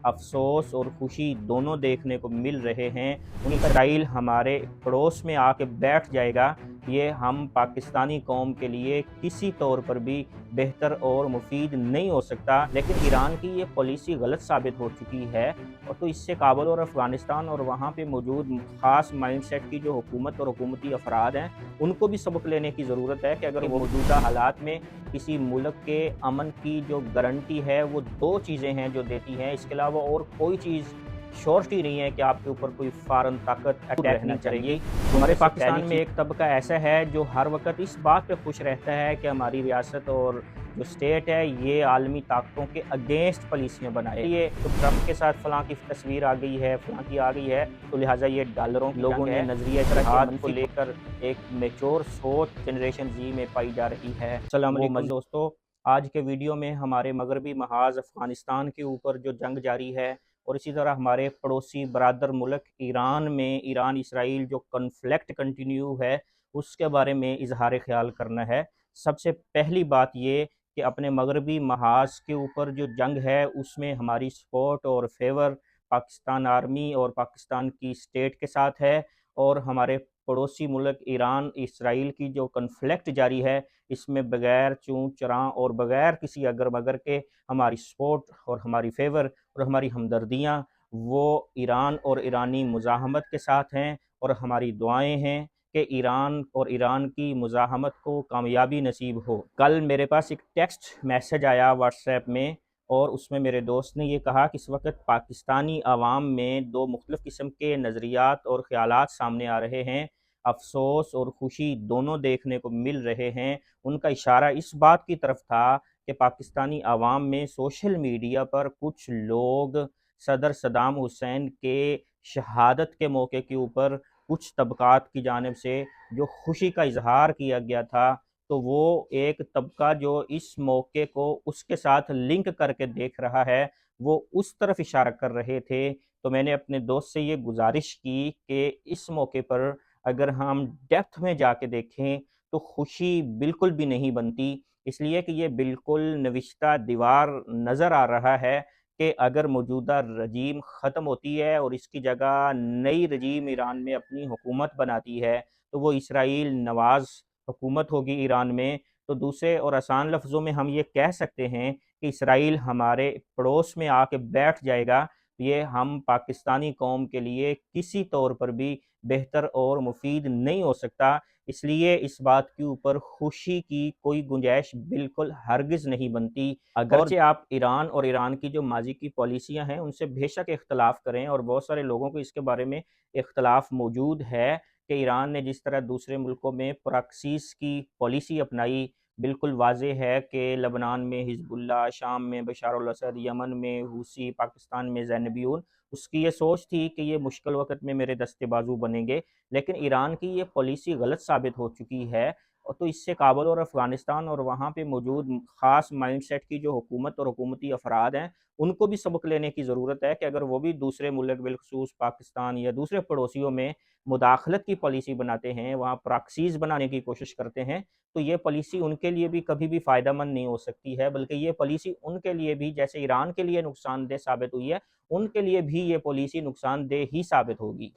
अफ़सोस और खुशी दोनों देखने को मिल रहे हैं। इसराइल हमारे पड़ोस में आके बैठ जाएगा, ये हम पाकिस्तानी कौम के लिए किसी तौर पर भी बेहतर और मुफीद नहीं हो सकता। लेकिन ईरान की ये पॉलिसी गलत साबित हो चुकी है, और तो इससे काबुल और अफ़गानिस्तान और वहाँ पे मौजूद ख़ास माइंडसेट की जो हुकूमत और हुकूमती अफराद हैं, उनको भी सबक लेने की ज़रूरत है कि अगर वो मौजूदा हालात में किसी मुल्क के अमन की जो गारंटी है, वो 2 चीज़ें हैं जो देती हैं। इसके अलावा और कोई चीज़ श्योरिटी नहीं है कि आपके ऊपर कोई फ़ॉरेन ताकत अटैक नहीं करेगी। हमारे पाकिस्तान में एक तबका ऐसा है जो हर वक़्त इस बात पे खुश रहता है कि हमारी रियासत और जो स्टेट है, ये आलमी ताकतों के अगेंस्ट पॉलिसियाँ बनाए। ये तो ट्रंप के साथ फलाँ की तस्वीर आ गई है, फलाँ की आ गई है, तो लिहाज़ा ये डॉलरों की लोगों ने नज़रिया जिहाद को लेकर एक मैच्योर सोच जनरेशन ज़ी में पाई जा रही है। अस्सलाम वालेकुम दोस्तों, आज के वीडियो में हमारे मगरबी महाज़ अफ़गानिस्तान के ऊपर जो जंग जारी है, और इसी तरह हमारे पड़ोसी बरादर मुल्क ईरान में ईरान इसराइल जो कन्फ्लिक्ट कंटिन्यू है, उसके बारे में इजहार ख्याल करना है। सबसे पहली बात ये कि अपने मगरबी महाज के ऊपर जो जंग है, उसमें हमारी सपोर्ट और फेवर पाकिस्तान आर्मी और पाकिस्तान की स्टेट के साथ है। और हमारे पड़ोसी मुल्क ईरान इसराइल की जो कन्फ्लिक्ट जारी है, इसमें बगैर चूं चरां और बगैर किसी अगर मगर के हमारी सपोर्ट और हमारी फेवर और हमारी हमदर्दियाँ वो ईरान और ईरानी मुज़ाहमत के साथ हैं, और हमारी दुआएं हैं कि ईरान और ईरान की मुज़ाहमत को कामयाबी नसीब हो। कल मेरे पास एक टेक्स्ट मैसेज आया व्हाट्सएप में, और उसमें मेरे दोस्त ने ये कहा कि इस वक्त पाकिस्तानी आवाम में दो मुख्तलिफ़ किस्म के नज़रियात और ख़यालात सामने आ रहे हैं। अफ़सोस और खुशी दोनों देखने को मिल रहे हैं। उनका इशारा इस बात की तरफ था कि पाकिस्तानी आवाम में सोशल मीडिया पर कुछ लोग सदर सद्दाम हुसैन के शहादत के मौके के ऊपर कुछ तबकात की जानिब से जो खुशी का इजहार किया गया था, तो वो एक तबका जो इस मौके को उसके साथ लिंक करके देख रहा है, वो उस तरफ इशारा कर रहे थे। तो मैंने अपने दोस्त से ये गुजारिश की कि इस मौके पर अगर हम डेप्थ में जाके देखें, तो खुशी बिल्कुल भी नहीं बनती, इसलिए कि ये बिल्कुल नविश्ता दीवार नज़र आ रहा है कि अगर मौजूदा रजीम ख़त्म होती है और इसकी जगह नई रजीम ईरान में अपनी हुकूमत बनाती है, तो वो इसराइल नवाज़ हुकूमत होगी ईरान में। तो दूसरे और आसान लफ्ज़ों में हम ये कह सकते हैं कि इसराइल हमारे पड़ोस में आके बैठ जाएगा, ये हम पाकिस्तानी कौम के लिए किसी तौर पर भी बेहतर और मुफीद नहीं हो सकता। इसलिए इस बात के ऊपर खुशी की कोई गुंजाइश बिल्कुल हरगिज़ नहीं बनती। अगरचे आप ईरान और ईरान की जो माजी की पॉलिसियाँ हैं, उनसे बेशक इख्तलाफ करें, और बहुत सारे लोगों को इसके बारे में इख्तलाफ मौजूद है कि ईरान ने जिस तरह दूसरे मुल्कों में प्रॉक्सीज़ की पॉलिसी अपनाई, बिल्कुल वाज़ेह है कि लबनान में हिज़्बुल्लाह, शाम में बशार अल असद, यमन में हूसी, पाकिस्तान में ज़ैनबीयून, उसकी ये सोच थी कि ये मुश्किल वक़्त में मेरे दस्ते बाज़ू बनेंगे। लेकिन ईरान की ये पॉलिसी गलत साबित हो चुकी है, और तो इससे काबुल और अफ़गानिस्तान और वहाँ पे मौजूद ख़ास माइंडसेट की जो हुकूमत और हुकूमती अफराद हैं, उनको भी सबक लेने की ज़रूरत है कि अगर वो भी दूसरे मुल्क बिलखसूस पाकिस्तान या दूसरे पड़ोसियों में मुदाखलत की पॉलिसी बनाते हैं, वहाँ प्रॉक्सीज़ बनाने की कोशिश करते हैं, तो ये पॉलिसी उनके लिए भी कभी भी फ़ायदेमंद नहीं हो सकती है, बल्कि ये पॉलिसी उनके लिए भी, जैसे ईरान के लिए नुकसानदेह साबित हुई है, उनके लिए भी ये पॉलिसी नुकसानदेह ही साबित होगी।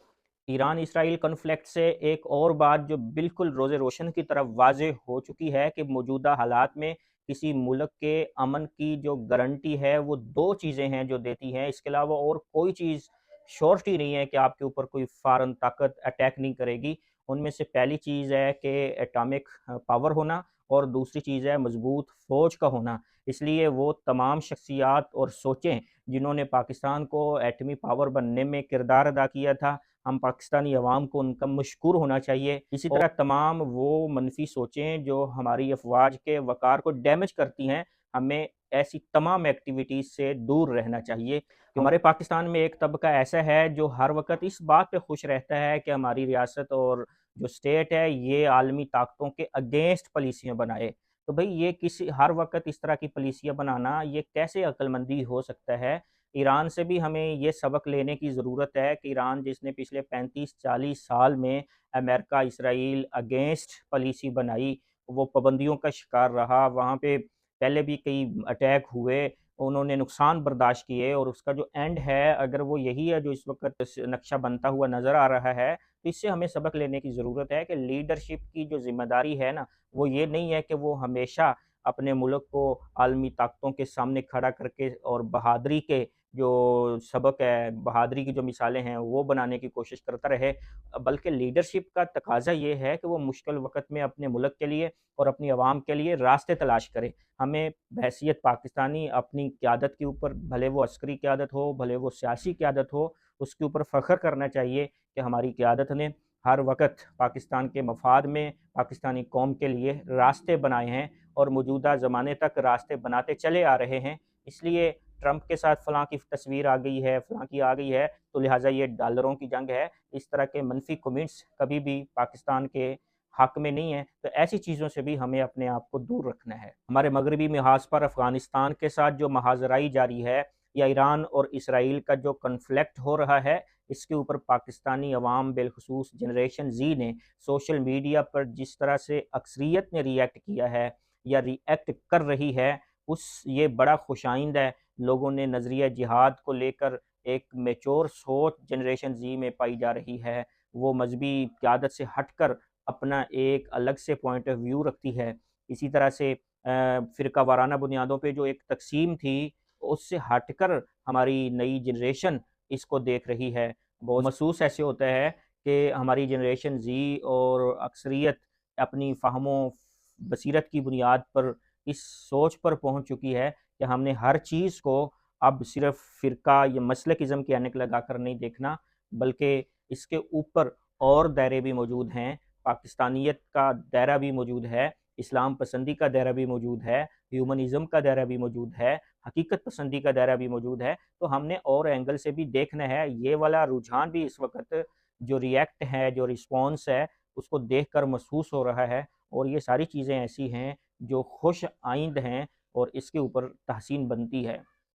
ईरान इसराइल कन्फ्लिक्ट से एक और बात जो बिल्कुल रोज़े रोशन की तरफ वाज़ेह हो चुकी है कि मौजूदा हालात में किसी मुल्क के अमन की जो गारंटी है, वो 2 चीज़ें हैं जो देती हैं। इसके अलावा और कोई चीज़ श्योरिटी नहीं है कि आपके ऊपर कोई फ़ॉरेन ताकत अटैक नहीं करेगी। उनमें से पहली चीज़ है कि एटॉमिक पावर होना, और दूसरी चीज़ है मज़बूत फ़ौज का होना। इसलिए वो तमाम शख्सियात और सोचें जिन्होंने पाकिस्तान को एटमी पावर बनने में किरदार अदा किया था, हम पाकिस्तानी अवाम को उनका मशकूर होना चाहिए। इसी तरह तमाम वो मनफी सोचें जो हमारी अफवाज के वक़ार को डैमेज करती हैं, हमें ऐसी तमाम एक्टिविटीज़ से दूर रहना चाहिए। हमारे पाकिस्तान में एक तबका ऐसा है जो हर वक़्त इस बात पे खुश रहता है कि हमारी रियासत और जो स्टेट है, ये आलमी ताकतों के अगेंस्ट पॉलिसियाँ बनाए। तो भई ये किसी हर वक़्त इस तरह की पॉलिसियाँ बनाना, ये कैसे अक्लमंदी हो सकता है? ईरान से भी हमें ये सबक लेने की ज़रूरत है कि ईरान जिसने पिछले 35-40 साल में अमेरिका, इसराइल अगेंस्ट पॉलिसी बनाई, वो पाबंदियों का शिकार रहा। वहाँ पे पहले भी कई अटैक हुए, उन्होंने नुकसान बर्दाश्त किए और उसका जो एंड है अगर वो यही है जो इस वक़्त नक्शा बनता हुआ नज़र आ रहा है, तो इससे हमें सबक लेने की ज़रूरत है कि लीडरशिप की जो ज़िम्मेदारी है ना, वो ये नहीं है कि वो हमेशा अपने मुल्क को आलमी ताकतों के सामने खड़ा करके और बहादुरी के जो सबक है, बहादुरी की जो मिसालें हैं, वो बनाने की कोशिश करता रहे। बल्कि लीडरशिप का तकाज़ा ये है कि वो मुश्किल वक़्त में अपने मुल्क के लिए और अपनी आवाम के लिए रास्ते तलाश करे। हमें बहैसियत पाकिस्तानी अपनी क़यादत के ऊपर, भले वो अस्करी क़यादत हो, भले वो सियासी क़यादत हो, उसके ऊपर फ़ख्र करना चाहिए कि हमारी क़यादत ने हर वक़्त पाकिस्तान के मफ़ाद में, पाकिस्तानी कौम के लिए रास्ते बनाए हैं और मौजूदा ज़माने तक रास्ते बनाते चले आ रहे हैं। इसलिए ट्रंप के साथ फ़लाँ की तस्वीर आ गई है, फ़लाँ की आ गई है, तो लिहाज़ा ये डॉलरों की जंग है। इस तरह के मनफ़ी कमेंट्स कभी भी पाकिस्तान के हक़ में नहीं है, तो ऐसी चीज़ों से भी हमें अपने आप को दूर रखना है। हमारे मगरबी महाज़ पर अफ़गानिस्तान के साथ जो महाज़राई जारी है या ईरान और इसराइल का जो कॉन्फ्लिक्ट हो रहा है, इसके ऊपर पाकिस्तानी अवाम बिलख़ुसूस जनरेशन ज़ी ने सोशल मीडिया पर जिस तरह से अक्सरियत ने रिएक्ट किया है या रिएक्ट कर रही है, उस ये बड़ा खुशाइंद है। लोगों ने नज़रिया जिहाद को लेकर एक मैच्योर सोच जनरेशन ज़ी में पाई जा रही है। वो मज़हबी क़यादत से हटकर अपना एक अलग से पॉइंट ऑफ व्यू रखती है। इसी तरह से फ़िरका वाराना बुनियादों पे जो एक तक़सीम थी, उससे हटकर हमारी नई जनरेशन इसको देख रही है। बहुत महसूस ऐसे होता है कि हमारी जनरेशन ज़ी और अक्सरियत अपनी फ़हमो बसीरत की बुनियाद पर इस सोच पर पहुँच चुकी है कि हमने हर चीज़ को अब सिर्फ़ फ़िरका या मसलकिज़्म की ऐनक लगाकर नहीं देखना, बल्कि इसके ऊपर और दायरे भी मौजूद हैं। पाकिस्तानियत का दायरा भी मौजूद है, इस्लाम पसंदी का दायरा भी मौजूद है, ह्यूमनिज़्म का दायरा भी मौजूद है, हकीकत पसंदी का दायरा भी मौजूद है। तो हमने और एंगल से भी देखना है। ये वाला रुझान भी इस वक़्त जो रिएक्ट है, जो रिस्पॉन्स है, उसको देखकर महसूस हो रहा है और ये सारी चीज़ें ऐसी हैं जो खुश आइंद हैं और इसके ऊपर तहसीन बनती है।